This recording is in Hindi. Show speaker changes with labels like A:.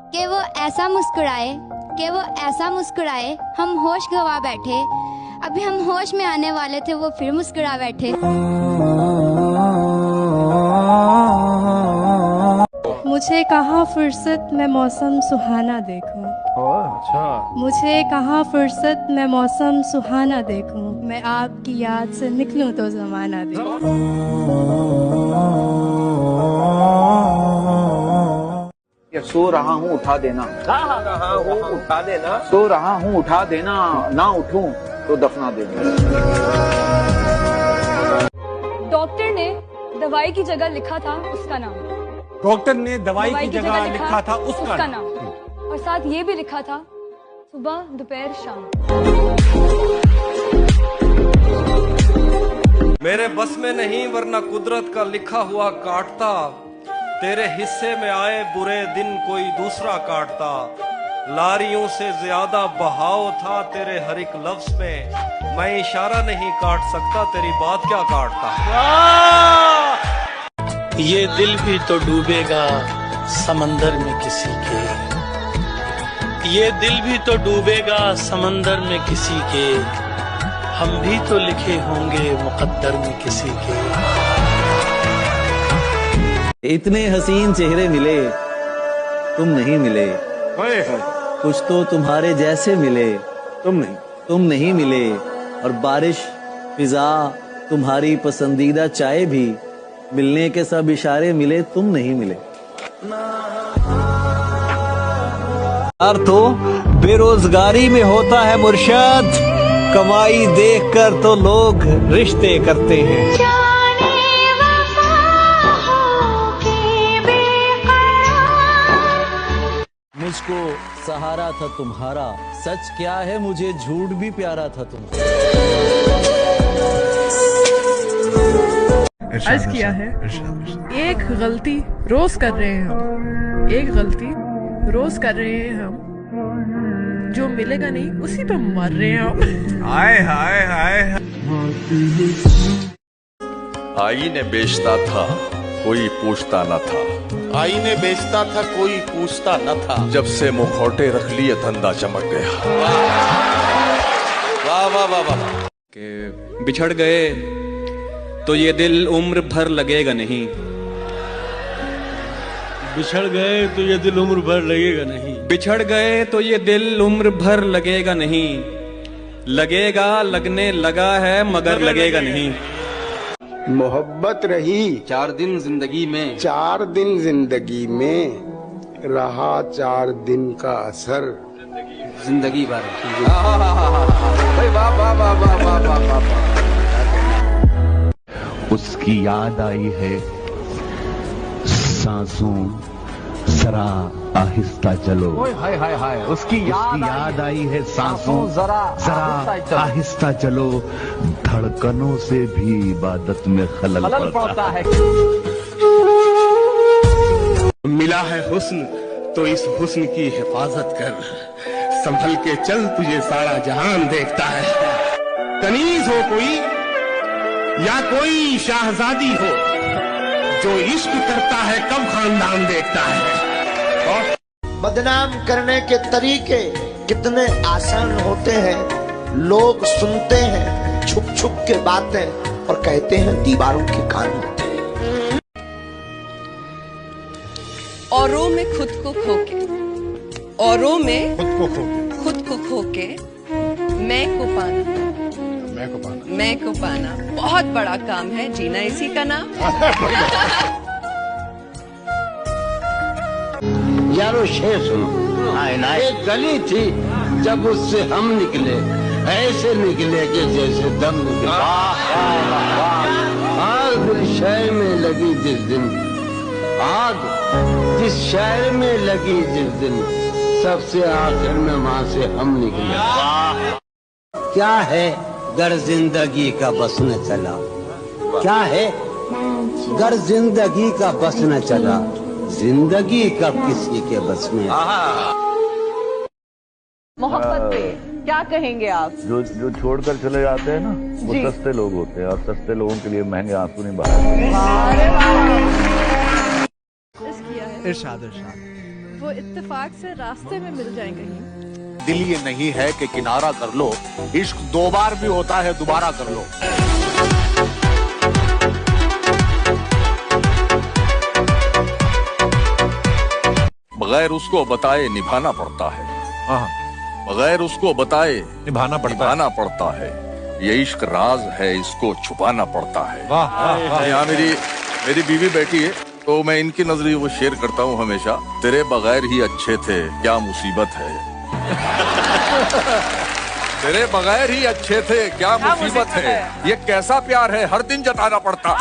A: कि वो ऐसा मुस्कुराए हम होश गवा बैठे। अभी हम होश में आने वाले थे, वो फिर मुस्कुरा बैठे।
B: मुझे कहाँ फुर्सत मैं मौसम सुहाना देखूं।
C: अच्छा।
B: मुझे कहाँ फुर्सत मैं मौसम सुहाना देखूं। मैं आपकी याद से निकलूं तो जमाना देखूं।
D: सो रहा हूँ उठा देना,
C: उठा देना,
D: सो रहा हूँ उठा देना, ना उठूं तो दफना देना।
E: डॉक्टर ने दवाई की जगह लिखा था उसका नाम।
C: डॉक्टर ने दवाई की जगह लिखा था उसका
E: नाम और साथ ये भी लिखा था सुबह दोपहर शाम।
F: मेरे बस में नहीं वरना कुदरत का लिखा हुआ काटता। तेरे हिस्से में आए बुरे दिन कोई दूसरा काटता। लारियों से ज्यादा बहाव था तेरे हर एक लफ्ज में। मैं इशारा नहीं काट सकता, तेरी बात क्या काटता।
G: ये दिल भी तो डूबेगा समंदर में किसी के। ये दिल भी तो डूबेगा समंदर में किसी के। हम भी तो लिखे होंगे मुकद्दर में किसी के।
H: इतने हसीन चेहरे मिले, तुम नहीं मिले। कुछ तो तुम्हारे जैसे मिले, तुम नहीं मिले। और बारिश, फिजा, तुम्हारी पसंदीदा चाय भी, मिलने के सब इशारे मिले, तुम नहीं मिले।
I: यार तो बेरोजगारी में होता है मुर्शद, कमाई देखकर तो लोग रिश्ते करते हैं।
H: मुझको सहारा था तुम्हारा, सच क्या है मुझे झूठ भी प्यारा था तुम्हारा।
B: अर्ज किया है, एक गलती रोज कर रहे हैं हम, एक गलती रोज कर रहे हैं हम, जो मिलेगा नहीं उसी पे मर रहे हैं हम।
C: हाय हाय हाय।
F: आईने बेचता था कोई पूछता न था।
G: आईने बेचता था कोई पूछता न था।
F: जब से मुखौटे रख लिए धंधा चमक गया।
I: वाह वाह वाह वाह।
J: कि बिछड़ गए तो ये दिल उम्र भर लगेगा नहीं।
G: बिछड़ गए तो ये दिल उम्र भर लगेगा नहीं।
J: बिछड़ गए तो ये दिल उम्र भर लगेगा नहीं। लगेगा, लगने लगा है मगर लगेगा नहीं।
K: मोहब्बत रही
J: 4 दिन जिंदगी में,
K: 4 दिन जिंदगी में, रहा 4 दिन का असर
J: जिंदगी भर।
L: उसकी याद आई है सांसों जरा आहिस्ता चलो।
D: हाय हाय हाय।
L: उसकी याद आई है सांसों जरा आहिस्ता चलो। धड़कनों से भी इबादत में खलल पड़ता है।
G: मिला है हुस्न तो इस हुस्न की हिफाजत कर। संभल के चल, तुझे सारा जहान देखता है। कनीज हो कोई या कोई शाहजादी हो, जो इश्क करता है कब खानदान देखता है।
M: बदनाम करने के तरीके कितने आसान होते हैं। लोग सुनते हैं छुप छुप के बातें और कहते हैं दीवारों के कान होते हैं।
N: औरों में खुद को खोके, औरों में खुद को खोके मैं को पाना बहुत बड़ा काम है। जीना इसी का नाम।
M: यारो शेर सुनो, एक गली थी जब उससे हम निकले, ऐसे निकले कि जैसे दम निकले। आग जिस शहर में लगी जिस दिन, आग जिस शहर में लगी जिस दिन, सबसे आखिर में वहां से हम निकले। क्या है गर जिंदगी का बस न चला, क्या है गर जिंदगी का बस न चला, जिंदगी कब किसी के बस में।
N: मोहब्बत पे क्या कहेंगे आप?
L: जो छोड़कर चले जाते हैं ना, वो सस्ते लोग होते हैं और सस्ते लोगों के लिए महंगे आंसू नहीं बहाते।
B: इरशाद इरशाद। वो इत्तेफाक से रास्ते में मिल जाए कहीं।
O: दिल ये नहीं है कि किनारा कर लो, इश्क 2 बार भी होता है, दोबारा कर लो।
P: बगैर उसको बताए निभाना पड़ता है। बगैर उसको बताए निभाना पड़ता है। ये इश्क राज है, इसको छुपाना पड़ता है। यहाँ मेरी बीवी बैठी है, तो मैं इनकी नजरिए वो शेयर करता हूँ हमेशा। तेरे बगैर ही अच्छे थे, क्या मुसीबत है। तेरे बगैर ही अच्छे थे, क्या मुसीबत है। ये कैसा प्यार है, हर दिन जताना पड़ता।